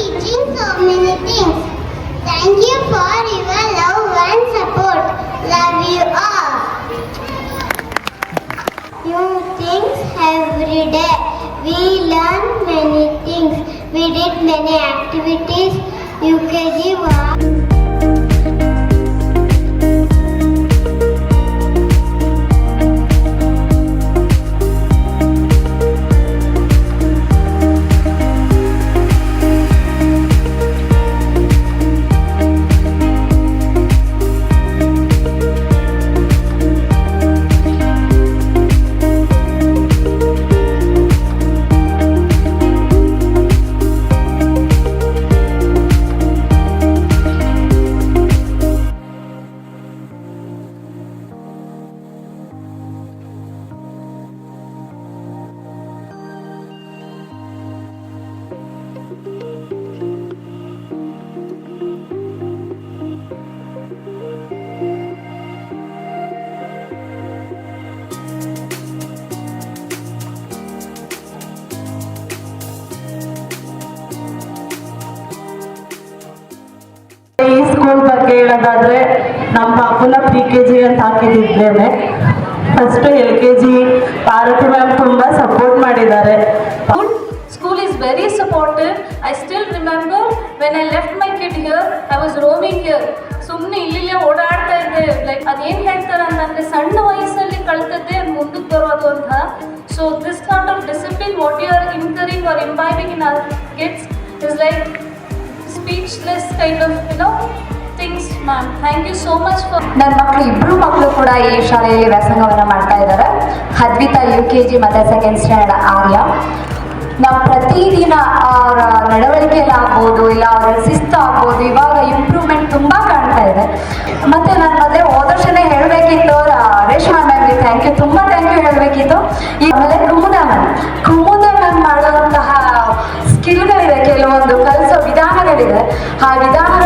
teaching so many things. Thank you for your love and support. Love you all. New things every day. We learn many things. We did many activities. UKG was. ಈ school ಬಗ್ಗೆ ಹೇಳೋದಾದ್ರೆ ನಮ್ಮ ಮಗುನ PKG ಅಂತ ಹಾಕಿದ್ದೇನೆ. First LKG Parvati ma'am ತುಂಬಾ support ಮಾಡಿದ್ದಾರೆ. School is very supportive. I still remember when I left my kid here, I was roaming here. ಸುಮ್ಮನೆ ಇಲ್ಲಿಲ್ಲೇ ಓಡಾಡ್ತಾ ಇದ್ದೆ. ಲೈಕ್ ಅದೇನು ಹೇಳ್ತಾರೆ ಅಂತಂದರೆ ಸಣ್ಣ ವಯಸ್ಸಲ್ಲಿ ಕಳ್ತದ್ದೇ ಅದು ಮುಂದಕ್ಕೆ ಬರೋದು ಅಂತ. So this kind of discipline what you are inculcating or imbibing in our kids is like speechless kind of things ma'am. Thank you so much for. ನನ್ನ ಮಕ್ಕಳು ಇಬ್ಬರು ಮಕ್ಕಳು ಕೂಡ ಈ ಶಾಲೆಯಲ್ಲಿ ವ್ಯಾಸಂಗವನ್ನು ಮಾಡ್ತಾ ಇದ್ದಾರೆ. ಅದ್ವಿತಾ UKG ಮತ್ತು ಸೆಕೆಂಡ್ ಸ್ಟ್ಯಾಂಡರ್ಡ್ ಆರ್ಯ. ನಾವು ಪ್ರತಿದಿನ ಅವರ ನಡವಳಿಕೆಯಲ್ಲಿ ಆಗ್ಬೋದು, ಇಲ್ಲ ಅವರ ಶಿಸ್ತು ಆಗ್ಬೋದು, ಇವಾಗ ಇಂಪ್ರೂವ್ಮೆಂಟ್ ತುಂಬ ಕಾಣ್ತಾ ಇದೆ. ಮತ್ತು ನಾನು ಮೊದಲೇ ಹೋದ ವರ್ಷನೇ ಹೇಳಬೇಕಿತ್ತು ರೇಷ್ಮಾ ಮ್ಯಾಮ್ಗೆ ಥ್ಯಾಂಕ್ ಯು, ತುಂಬ ಥ್ಯಾಂಕ್ ಯು ಹೇಳಬೇಕಿತ್ತು. ಆಮೇಲೆ ಕುಮುದಾ ಮ್ಯಾಮ್ ಮಾಡುವಂತಹ ಸ್ಕಿಲ್ಗಳಿದೆ, ಕೆಲವೊಂದು ಕಲಿಸೋ ವಿಧಾನಗಳಿದೆ. ಆ ವಿಧಾನ